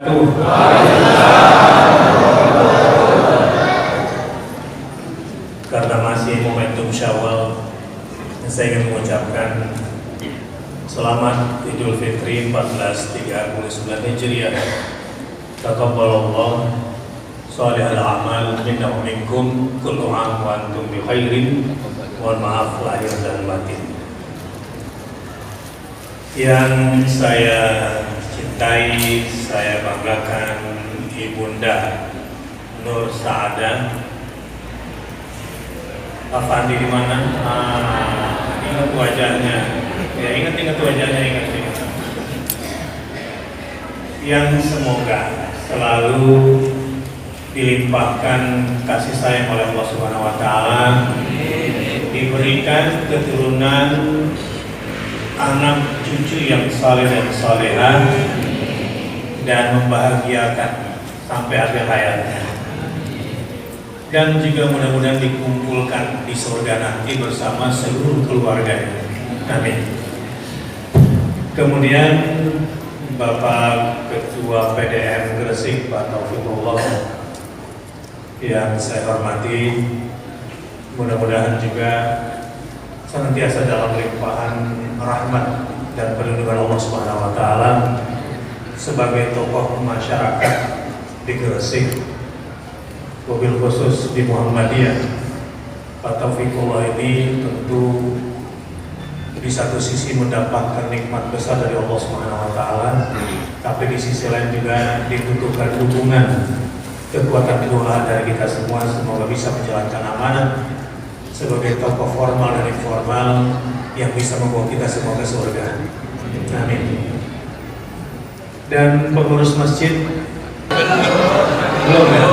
Karena masih momentum Syawal, saya ingin mengucapkan selamat Idul Fitri 1439 Hijriah. Taqabbalallah shalihal amal minna wa minkum kullu 'am wa antum bi khairin. Mohon maaf lahir dan batin. Yang saya cintai, saya banggakan Ibunda Nur Sa'adah. Afandi di mana? Ingat wajahnya. Ya, ingat wajahnya, ingat. Yang semoga selalu dilimpahkan kasih sayang oleh Allah Subhanahu wa taala, diberikan keturunan anak cucu yang saleh dan salehah, dan membahagiakan sampai akhir hayatnya. Dan juga mudah-mudahan dikumpulkan di surga nanti bersama seluruh keluarganya. Amin. Kemudian Bapak Ketua PDM Gresik, Pak Taufikullah, yang saya hormati, mudah-mudahan juga senantiasa dalam limpahan rahmat dan perlindungan Allah Subhanahu wa taala sebagai tokoh masyarakat di Gresik, wabil khusus di Muhammadiyah. Pak Taufikullah ini tentu di satu sisi mendapatkan nikmat besar dari Allah Subhanahu wa taala, tapi di sisi lain juga dibutuhkan dukungan, kekuatan doa dari kita semua, semoga bisa menjalankan amanah sebagai tokoh formal dan informal yang bisa membawa kita semua ke surga. Amin. Dan pengurus masjid belum ya?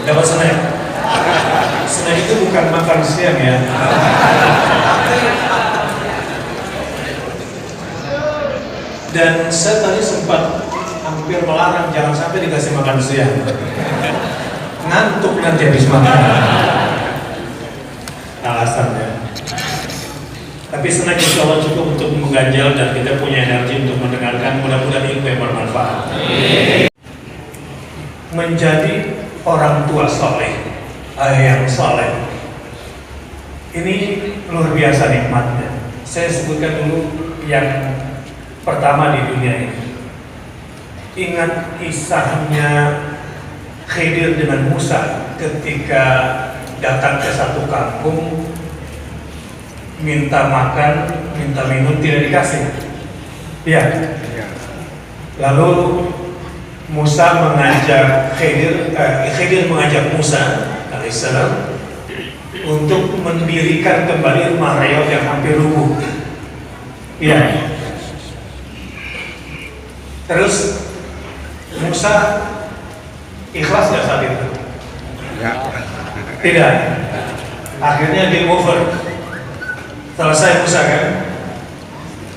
Dapat snack? Snack itu bukan makan siang ya. Dan saya tadi sempat hampir melarang jangan sampai dikasih makan siang. Ngantuk nanti habis makan. Alasannya. Tapi snack insya Allah cukup untuk mengganjal dan kita punya energi untuk mendengarkan, mudah-mudahan ilmu yang bermanfaat. Menjadi orang tua soleh, ayah yang soleh, ini luar biasa nikmatnya. Saya sebutkan dulu yang pertama di dunia ini. Ingat kisahnya Khidir dengan Musa ketika datang ke satu kampung, minta makan, minta minum, tidak dikasih. Ya. Lalu Musa mengajak Khidir mengajak Musa alaihissalam untuk mendirikan kembali rumah reot yang hampir rubuh. Ya. Terus Musa ikhlas nggak saat itu? Ya. Tidak. Akhirnya game over. Selesai Musa kan?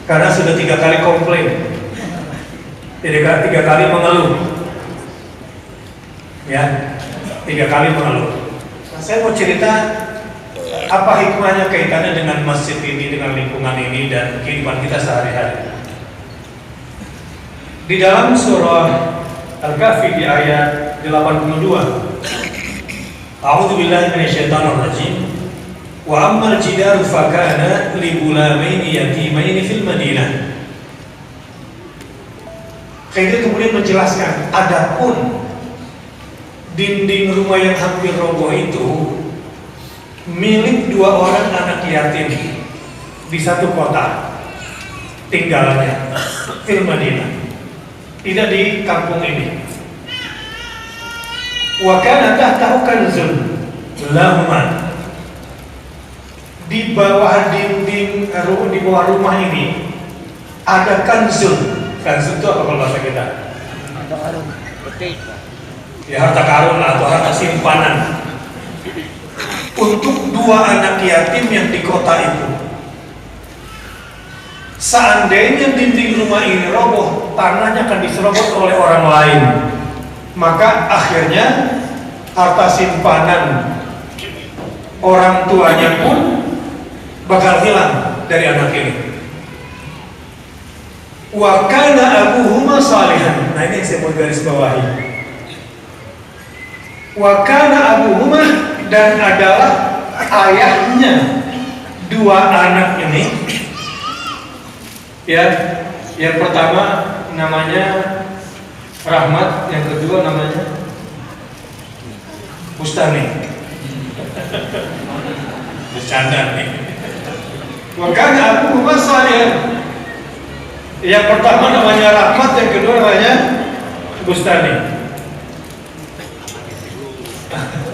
Karena sudah 3 kali komplain, 3 kali mengeluh. Ya, 3 kali mengeluh. Nah, saya mau cerita apa hikmahnya kaitannya dengan masjid ini, dengan lingkungan ini dan kehidupan kita sehari-hari. Di dalam surah Al-Kahfi di ayat 82, A'udzubillahi minasyaitonirrajim. Wa ammal jidaru fakana li gulamaini yatimaini fil Madinah. Khidir kemudian menjelaskan, adapun dinding rumah yang hampir roboh itu milik 2 orang anak yatim di satu kota tinggalnya, fil Madinah, tidak di kampung ini. Wa kana tahtahu kanzun lahuma, di bawah dinding di bawah rumah ini ada kanzun. Kanzun itu apa kalau bahasa kita? Harta karun. Ya, harta karun atau harta simpanan untuk 2 anak yatim yang di kota itu. Seandainya dinding rumah ini roboh, tanahnya akan diserobot oleh orang lain. Maka akhirnya harta simpanan orang tuanya pun bakal hilang dari anak ini. Wa kana abuhuma salihan. Nah ini yang saya mau garis bawahi. Wa kana abuhuma, dan adalah ayahnya dua anak ini. Ya, yang pertama namanya Rahmat, yang kedua namanya Bustami. Bercanda nih. Wa kana abuhuma salihan. Yang pertama namanya Rahmat, yang kedua namanya Bustami.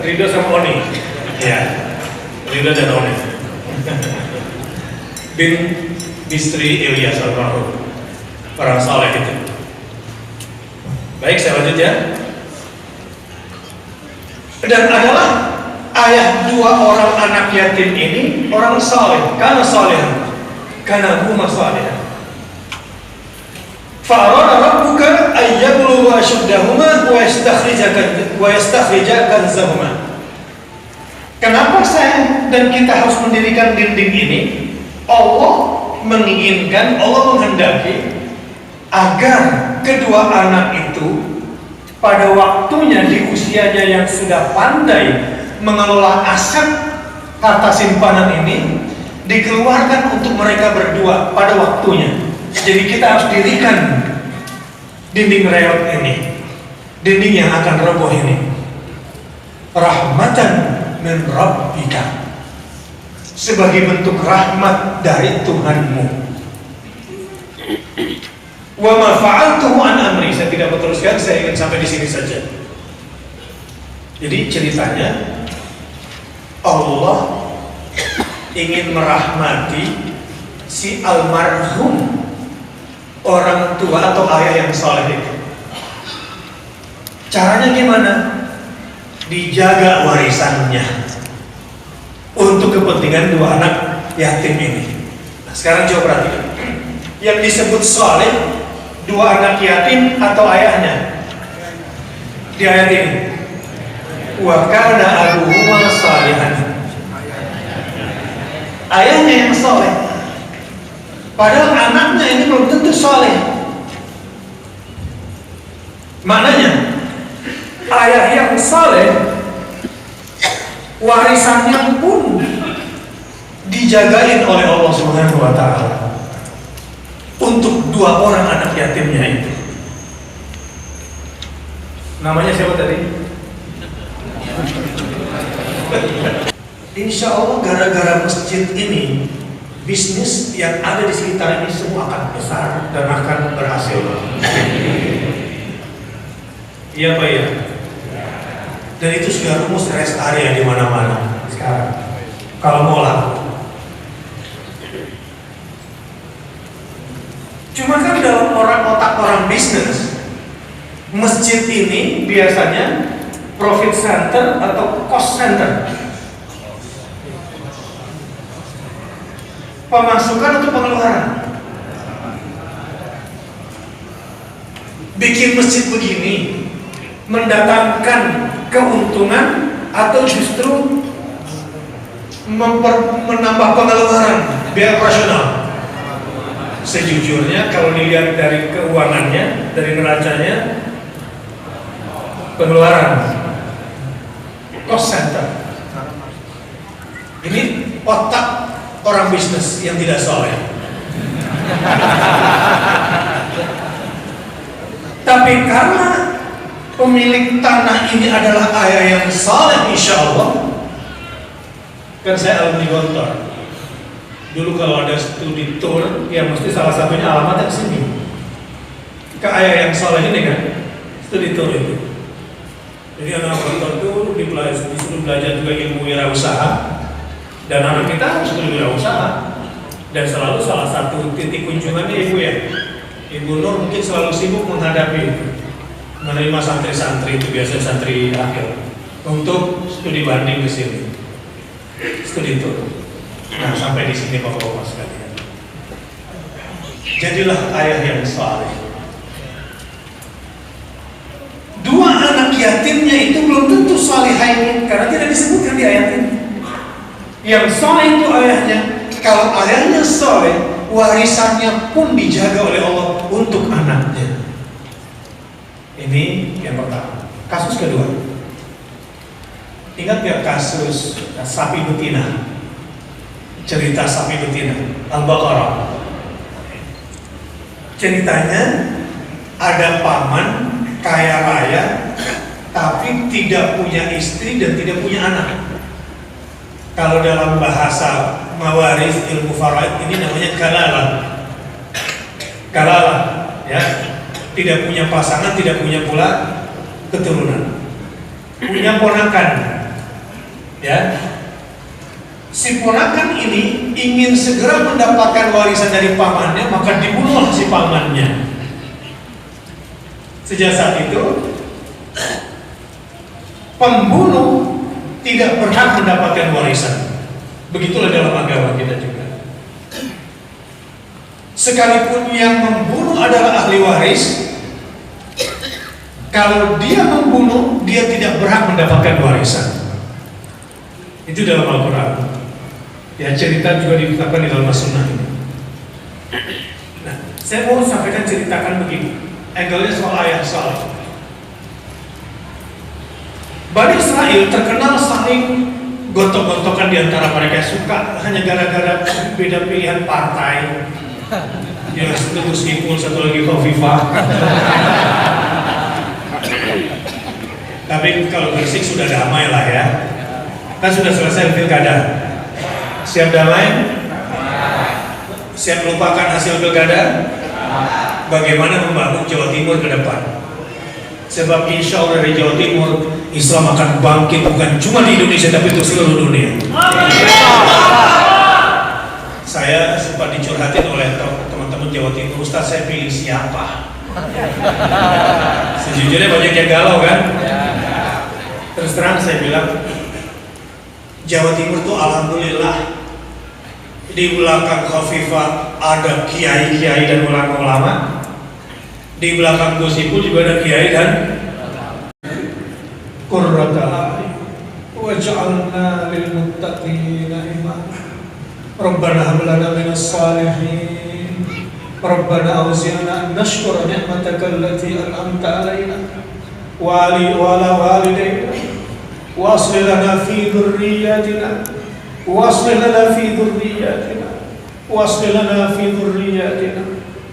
Ridho sama Oni. Ya, Ridho dan Oni. Bin Bistri Ilyas almarhum, orang saleh itu. Baik, saya lanjut ya. Dan adalah ayah dua orang anak yatim ini orang saleh, karena saleh, karena huma saleh. Fa'arada rabbuka ayyablugha ashuddahuma wa yastakhrija kanzahuma. Kenapa saya dan kita harus mendirikan dinding ini? Allah menginginkan, Allah menghendaki agar kedua anak itu pada waktunya di usianya yang sudah pandai mengelola aset harta simpanan ini dikeluarkan untuk mereka berdua pada waktunya. Jadi kita harus dirikan dinding reot ini, dinding yang akan roboh ini. Rahmatan min rabbika, sebagai bentuk rahmat dari Tuhanmu. Wa ma fa'altuhu an amri. Saya tidak berteruskan, saya ingin sampai di sini saja. Jadi ceritanya Allah ingin merahmati si almarhum orang tua atau ayah yang saleh itu. Caranya gimana? Dijaga warisannya untuk kepentingan dua anak yatim ini. Nah, sekarang coba perhatikan. Yang disebut saleh dua anak yatim atau ayahnya di ayat ini. Wa kana abuhuma salihan. Ayahnya yang saleh. Padahal anaknya ini belum tentu saleh. Maknanya ayah yang saleh warisannya pun dijagain oleh Allah Subhanahu wa taala untuk dua orang anak yatimnya itu. Namanya siapa tadi? Insya Allah gara-gara masjid ini, bisnis yang ada di sekitar ini semua akan besar dan akan berhasil. Iya Pak ya. Dan itu sudah rumus rest area di mana-mana sekarang. Kalau mau laku. Cuma kan dalam otak orang bisnis, masjid ini biasanya profit center atau cost center. Pemasukan atau pengeluaran. Bikin masjid begini mendatangkan keuntungan atau justru menambah pengeluaran biaya operasional? Sejujurnya kalau dilihat dari keuangannya, dari neracanya, pengeluaran, cost center. Ini otak orang bisnis yang tidak soleh. Tapi karena pemilik tanah ini adalah ayah yang saleh, insya Allah. Kan saya alumni Gontor. Dulu kalau ada studi tour, ya mesti salah satunya alamatnya ke sini. Ke ayah yang saleh ini kan, studi tour itu. Jadi anak Gontor itu disuruh belajar juga ilmu wirausaha. Dan anak kita harus berwirausaha. Dan selalu salah satu titik kunjungannya ibu ya. Ibu Nur mungkin selalu sibuk menghadapi menerima santri-santri, itu biasa santri akhir, untuk studi banding ke sini, studi tour. Nah sampai di sini bapak-bapak sekalian, jadilah ayah yang saleh. Dua anak yatimnya itu belum tentu salihain, karena tidak disebutkan di ayat ini. Yang saleh itu ayahnya. Kalau ayahnya saleh, warisannya pun dijaga oleh Allah untuk anaknya. Ini yang pertama. Kasus kedua, ingat gak kasus sapi betina? Cerita sapi betina Al-Baqarah. Ceritanya ada paman kaya raya tapi tidak punya istri dan tidak punya anak. Kalau dalam bahasa mawaris ilmu faraid ini namanya kalalah. Kalalah, ya. Tidak punya pasangan, tidak punya pula keturunan. Punya ponakan. Ya. Si ponakan ini ingin segera mendapatkan warisan dari pamannya, maka dibunuh si pamannya. Sejak saat itu pembunuh tidak berhak mendapatkan warisan. Begitulah dalam agama kita juga. Sekalipun yang membunuh adalah ahli waris, kalau dia membunuh, dia tidak berhak mendapatkan warisan. Itu dalam Al-Quran. Ya, cerita juga ditetapkan di dalam As-Sunnah ini. Nah, saya mau sampaikan ceritakan begini. Angle-nya soal ayat Saleh. Bani Israel terkenal saling gontok-gontokan di antara mereka, suka hanya gara-gara beda pilihan partai. Ya, satu Gus Ipul, satu lagi Khofifah. Tapi kalau Gresik sudah damai lah ya. Kan sudah selesai pilkada. Siap damai? Siap melupakan hasil pilkada? Bagaimana membangun Jawa Timur ke depan? Sebab insya Allah dari Jawa Timur Islam akan bangkit bukan cuma di Indonesia tapi untuk seluruh dunia. Saya sempat dicurhatin oleh teman-teman Jawa Timur, Ustaz saya pilih siapa? Sejujurnya banyak yang galau kan? Terus terang saya bilang Jawa Timur tuh alhamdulillah di belakang Khofifah ada kiai-kiai dan ulama-ulama. Di belakang Gus Ipul juga ada kiai dan qurrata waj'alna lil muttaqina imama. Rabbana hab lana minas salihin. Rabbana awzi'na an nashkura ni'mataka allati an'amta 'alaina wa 'ala walidayna wa aslih lana fi dhurriyyatina wa aslih lana fi dhurriyyatina wa aslih lana fi dhurriyyatina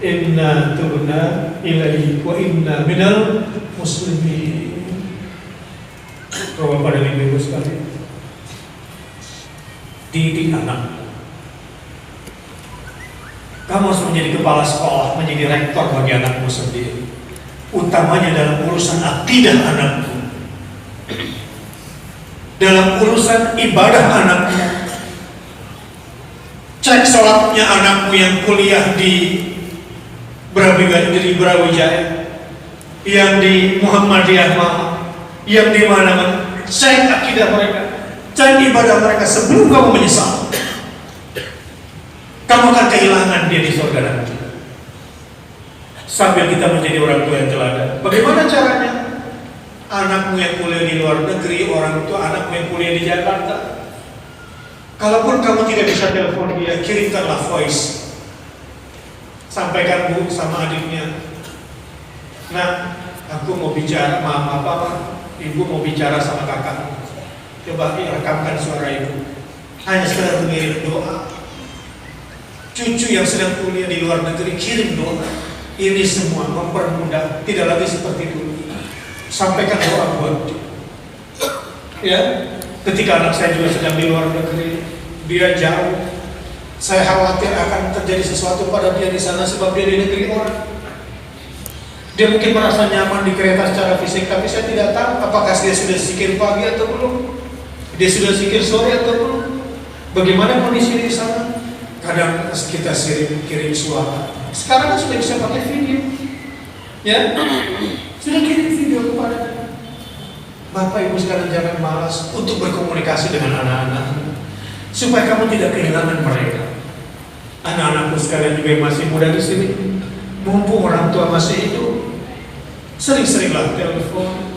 inna tubna ilaihi wa inna minal muslimin. Bapak pada ibu sekali, didik anak. Kamu harus menjadi kepala sekolah, menjadi rektor bagi anakmu sendiri. Utamanya dalam urusan akidah anakmu, dalam urusan ibadah anakmu. Cek sholatnya anakmu yang kuliah di Brawijaya, yang di Muhammadiyah, yang di mana-mana. Cek akidah mereka, cek ibadah mereka sebelum kamu menyesal. Kamu akan kehilangan dia di surga nanti. Sambil kita menjadi orang tua yang teladan. Bagaimana caranya? Anakmu yang kuliah di luar negeri, orang tua anakmu yang kuliah di Jakarta. Kalaupun kamu tidak bisa telepon dia, kirimkanlah voice. Sampaikan bu sama adiknya. Nah, aku mau bicara, maaf apa, ibu mau bicara sama kakak. Coba direkamkan suara ibu. Hanya sekedar mengirim doa. Cucu yang sedang kuliah di luar negeri kirim doa. Ini semua mempermudah, tidak lagi seperti dulu. Sampaikan doa buat dia. Ya, ketika anak saya juga sedang di luar negeri, dia jauh. Saya khawatir akan terjadi sesuatu pada dia di sana sebab dia di negeri orang. Dia mungkin merasa nyaman di kereta secara fisik, tapi saya tidak tahu apakah dia sudah zikir pagi atau belum. Dia sudah zikir sore atau belum. Bagaimana kondisi di sana? Kadang kita kirim suara. Sekarang kan sudah bisa pakai video, ya, sudah kirim video kepada Bapak Ibu sekalian. Jangan malas untuk berkomunikasi dengan anak-anak, supaya kamu tidak kehilangan mereka. Anak-anakku sekalian juga yang masih muda di sini, mumpung orang tua masih hidup, sering-seringlah telepon.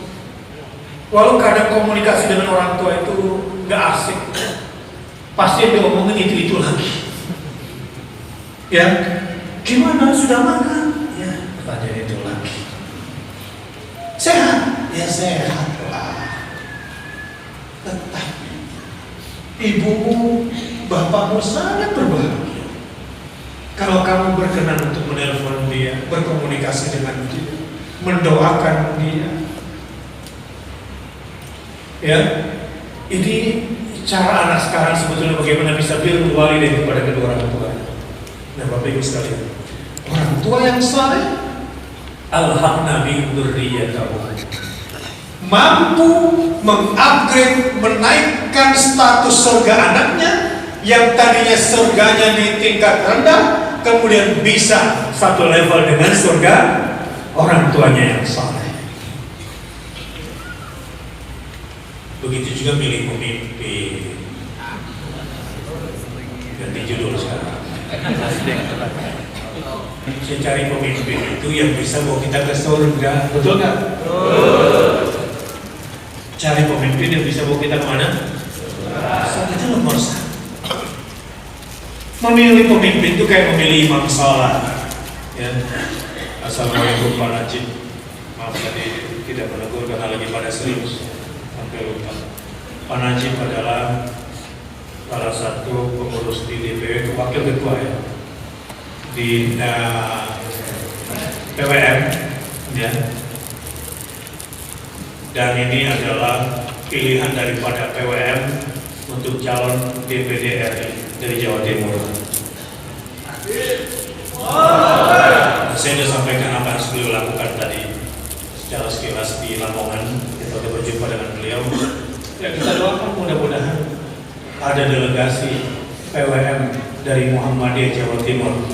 Walau kadang komunikasi dengan orang tua itu nggak asik, pasti dia ngomongin itu lagi. Ya, gimana, sudah makan? Ya, pertanyaan itu lagi. Sehat? Ya sehat lah. Tetapi ibumu, bapakmu sangat berbahagia kalau kamu berkenan untuk menelpon dia, berkomunikasi dengan dia, mendoakan dia. Ya, ini cara anak sekarang sebetulnya bagaimana bisa birrul walidain kepada kedua orang tua. Nah, Bapak Ibu sekalian, orang tua yang saleh alhaqna bihim dzurriyyatahum, mampu mengupgrade, menaikkan status surga anaknya yang tadinya surganya di tingkat rendah, kemudian bisa satu level dengan surga orang tuanya yang saleh. Begitu juga milih pemimpin. Ganti judul sekarang. Saya cari pemimpin itu yang bisa bawa kita ke surga, betul nggak? Cari pemimpin yang bisa bawa kita kemana? Surga itu nomor satu. Memilih pemimpin itu kayak memilih imam salat. Ya. Assalamualaikum Pak Najib. Maaf tadi tidak menegur karena lagi pada serius. Sampai lupa. Pak Najib adalah salah satu pengurus di DPW, wakil ketua ya di PWM ya. Dan ini adalah pilihan daripada PWM untuk calon DPD RI dari Jawa Timur. Saya sudah sampaikan apa yang beliau lakukan tadi secara sekilas di Lamongan. Kita sudah berjumpa dengan beliau. Ya, kita doakan mudah-mudahan ada delegasi PWM dari Muhammadiyah Jawa Timur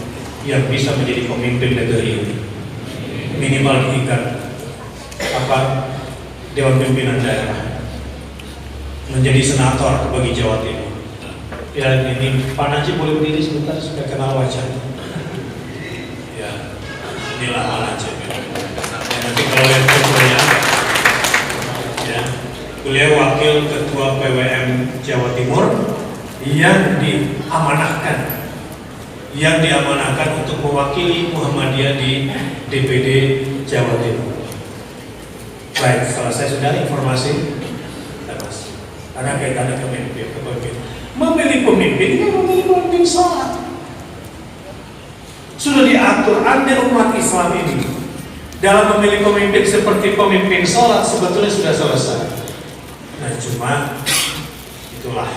yang bisa menjadi pemimpin negeri ini. Minimal diikat Dewan Pimpinan Daerah, menjadi senator bagi Jawa Timur. Ya, ini Pak Najib boleh berdiri sebentar supaya kenal wajahnya. Ya, inilah Pak Najib. Ya, nanti kalau lihat fotonya, ya, beliau wakil ketua PWM Jawa Timur yang diamanahkan untuk mewakili Muhammadiyah di DPD Jawa Timur. Baik, selesai sudah informasi. Karena kaitannya ke pemimpin. Memilih pemimpin sholat. Sudah diatur, Anda umat Islam ini dalam memilih pemimpin seperti pemimpin sholat sebetulnya sudah selesai. Nah, cuma itulah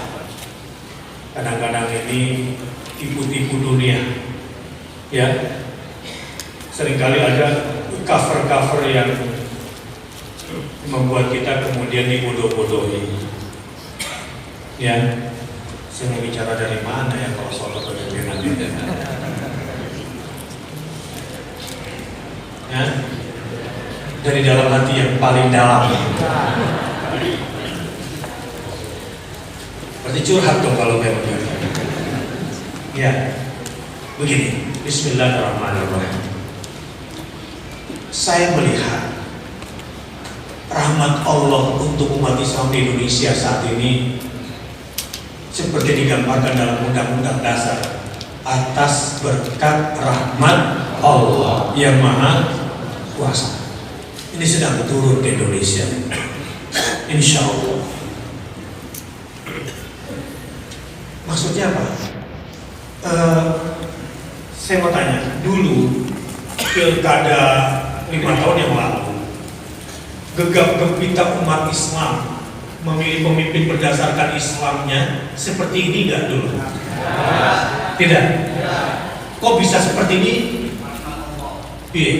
kadang-kadang ini tipu-tipu dunia, ya. Seringkali ada cover-cover yang membuat kita kemudian dibodoh-bodohi. Ya, saya mau bicara dari mana ya kalau soal kepemimpinan ini? Ya, dari dalam hati yang paling dalam. Berarti curhat dong kalau kayak begini. Ya, begini. Bismillahirrahmanirrahim. Saya melihat rahmat Allah untuk umat Islam di Indonesia saat ini seperti digambarkan dalam Undang-Undang Dasar, atas berkat rahmat Allah yang Maha Kuasa. Ini sedang turun ke Indonesia, insya Allah. Maksudnya apa? Saya mau tanya, dulu pilkada 5 tahun yang lalu, gegap gempita umat Islam memilih pemimpin berdasarkan Islamnya seperti ini enggak dulu? Tidak. Kok bisa seperti ini? Iya.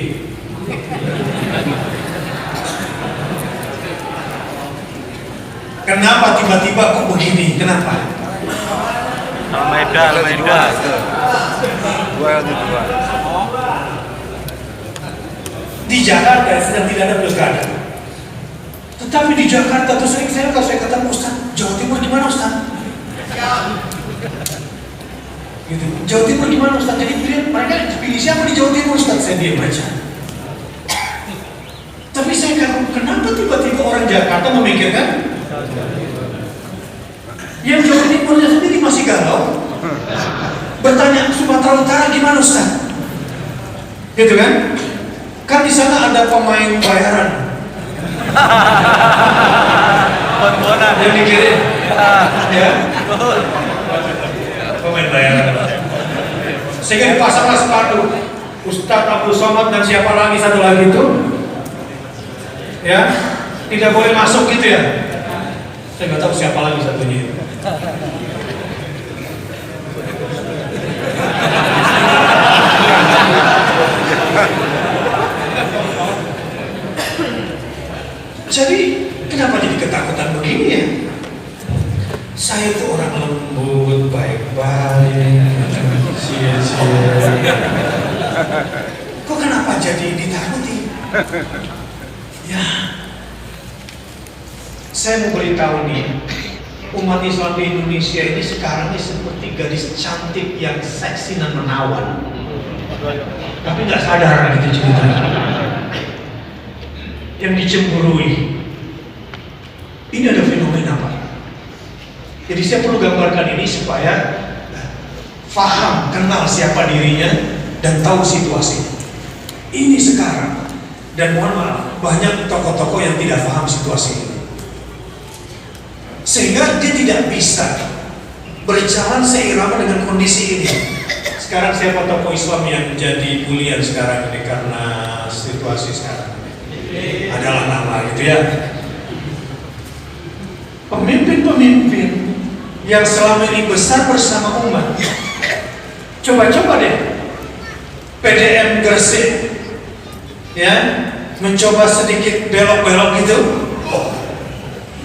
Kenapa tiba-tiba kok begini? Kenapa? Almeida. Di Jakarta sedang tidak ada pilkada. Tetapi di Jakarta tuh sering saya kata Ustaz, Jawa Timur gimana Ustaz? Gitu. Jawa Timur gimana Ustaz? Jadi mereka pilih siapa di Jawa Timur Ustaz? Saya diam aja. Tapi saya kata, kenapa tiba-tiba orang Jakarta memikirkan yang Jawa Timurnya sendiri masih galau? bertanya, Sumatera Utara gimana Ustaz? Gitu kan? Kan di sana ada pemain bayaran. Yang dikirim, ya, pemain bayaran. Sehingga dipasanglah sepatu Ustadz Abdul Somad dan siapa lagi satu lagi itu, ya, tidak boleh masuk gitu ya. Saya nggak tahu siapa lagi satunya. Jadi kenapa jadi ketakutan begini ya? Saya itu orang lembut, baik-baik, sia-sia. Kok kenapa jadi ditakuti? Ya, saya mau beritahu nih, umat Islam di Indonesia ini sekarang ini seperti gadis cantik yang seksi dan menawan, tapi nggak sadar gitu ceritanya, yang dicemburui. Ini ada fenomena Pak. Jadi saya perlu gambarkan ini supaya faham, kenal siapa dirinya dan tahu situasi. Ini sekarang, dan mohon maaf, banyak tokoh-tokoh yang tidak paham situasi ini, sehingga dia tidak bisa berjalan seirama dengan kondisi ini. Sekarang siapa tokoh Islam yang menjadi bulian sekarang ini karena situasi sekarang? Adalah nama gitu ya. Pemimpin-pemimpin yang selama ini besar bersama umat. Coba-coba deh PDM Gresik, ya, mencoba sedikit belok-belok gitu.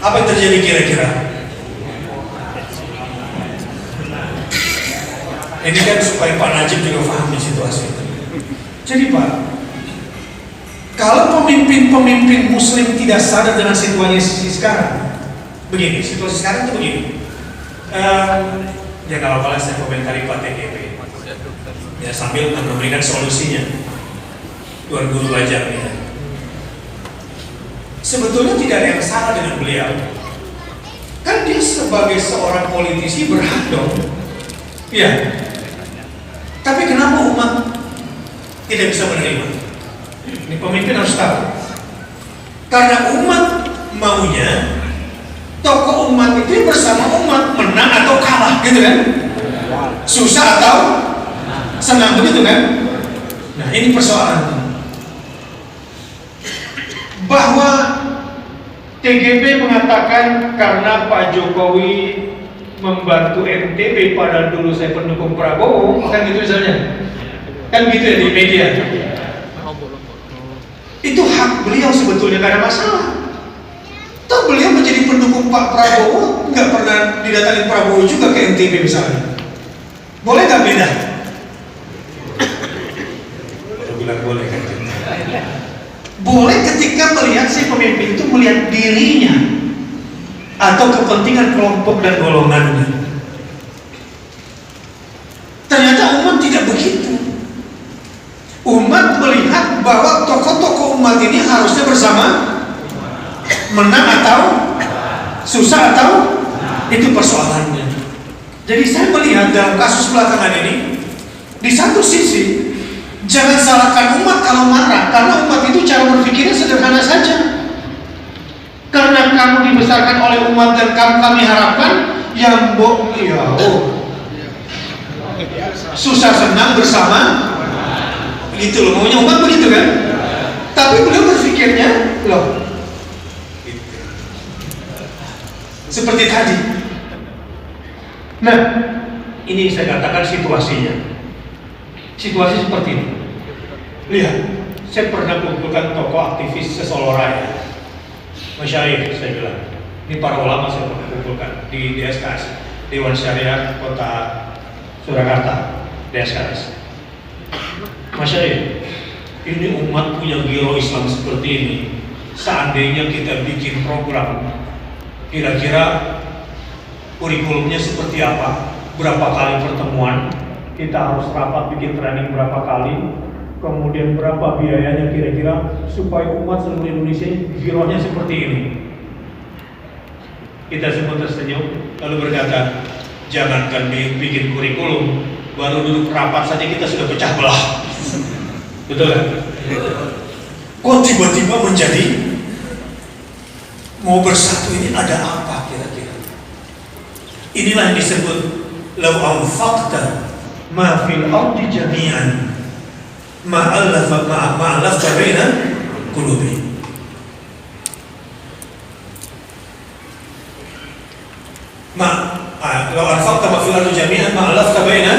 Apa yang terjadi kira-kira? Ini kan supaya Pak Najib juga pahami situasi itu. Jadi Pak, kalau pemimpin-pemimpin Muslim tidak sadar dengan situasi sekarang, begini, situasi sekarang itu begini. Ya kalau apa saya komentari Pak TGP, ya sambil memberikan solusinya. Tuan Guru ajar ya. Sebetulnya tidak ada yang salah dengan beliau. Kan dia sebagai seorang politisi berhak dong. Iya. Tapi kenapa umat tidak bisa menerima? Ini pemimpin harus tahu. Karena umat maunya tokoh umat itu bersama umat, menang atau kalah gitu kan? Susah atau senang begitu kan? Nah ini persoalan. Bahwa TGB mengatakan karena Pak Jokowi membantu NTB pada dulu saya pendukung Prabowo, kan gitu misalnya, kan gitu ya di media. Itu hak beliau sebetulnya, gak ada masalah. Toh beliau menjadi pendukung Pak Prabowo, nggak pernah didatangin Prabowo juga ke NTB misalnya. Boleh nggak beda? Bilang boleh kan? Boleh ketika melihat si pemimpin itu melihat dirinya atau kepentingan kelompok dan golongannya. Ternyata umat tidak begitu. Umat melihat bahwa tokoh-tokoh umat ini harusnya bersama, menang atau susah atau itu persoalannya. Jadi saya melihat dalam kasus belakangan ini, di satu sisi jangan salahkan umat kalau marah, karena umat itu cara berpikirnya sederhana saja. Karena kamu dibesarkan oleh umat dan kami harapkan yang susah senang bersama, begitu loh, maunya umat begitu kan? Tapi beliau berpikirnya loh seperti tadi. Nah, ini saya katakan situasinya. Situasi seperti ini. Lihat, saya pernah kumpulkan tokoh aktivis se-Solo Raya, masyayikh saya bilang. Ini para ulama saya pernah kumpulkan di DSKS, Dewan Syariah Kota Surakarta, DSKS. Masyayikh, ini umat punya giro Islam seperti ini. Seandainya kita bikin program, kira-kira kurikulumnya seperti apa? Berapa kali pertemuan? Kita harus rapat bikin training berapa kali? Kemudian berapa biayanya kira-kira supaya umat seluruh Indonesia girohnya seperti ini? Kita semua tersenyum lalu berkata, jangankan bikin kurikulum, baru duduk rapat saja kita sudah pecah belah. Betul kan? Kok tiba-tiba menjadi mau bersatu, ini ada apa kira-kira? Inilah yang disebut law anfaqta ma fil ardi jami'an ma alafta baina qulubi. Law anfaqta ma fil ardi jami'an ma alafta baina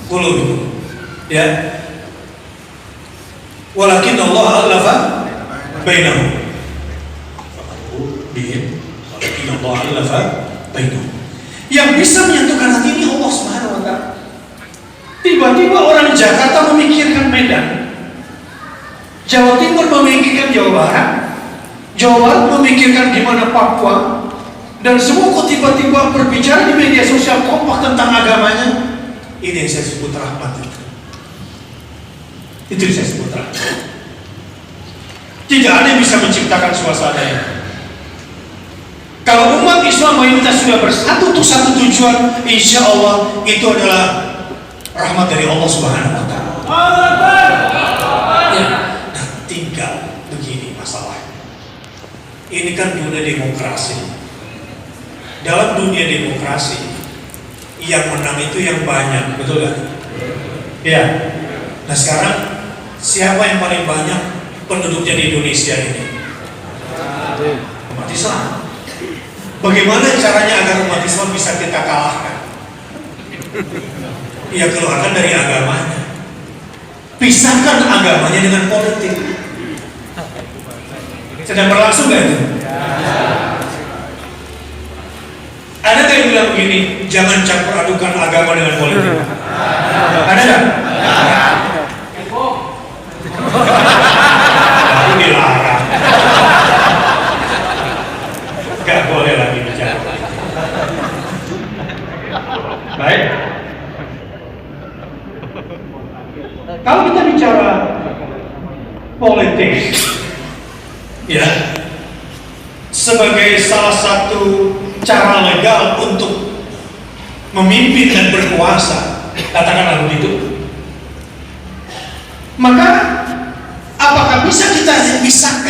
qulubi. Ya. Walakin Allah alafa bainahum. Walakin Allah alafa bainahum. Yang bisa menyatukan hati ini Allah Subhanahu wa Ta'ala. Tiba-tiba orang Jakarta memikirkan Medan, Jawa Timur memikirkan Jawa Barat, Jawa Barat memikirkan di mana Papua, dan semua kok tiba-tiba berbicara di media sosial kompak tentang agamanya. Ini yang saya sebut rahmat itu. Itu yang saya sebut rahmat. Tidak ada yang bisa menciptakan suasana ini. Kalau umat Islam mayoritas sudah bersatu untuk satu tujuan, insya Allah itu adalah rahmat dari Allah Subhanahu wa Ta'ala. Ya. Nah, tinggal begini masalahnya. Ini kan dunia demokrasi. Dalam dunia demokrasi, yang menang itu yang banyak, betul kan? Ya. Nah sekarang siapa yang paling banyak penduduknya di Indonesia ini? Umat Islam. Bagaimana caranya agar umat Islam bisa kita kalahkan? Ya keluarkan dari agamanya. Pisahkan agamanya dengan politik. Sedang berlangsung gak itu? Ada yang bilang begini, jangan campur adukan agama dengan politik. Ada gak? Baru dilarang. Gak boleh lagi bicara. Baik. Kalau kita bicara politik, ya, sebagai salah satu cara legal untuk memimpin dan berkuasa, katakanlah begitu, maka apakah bisa kita pisahkan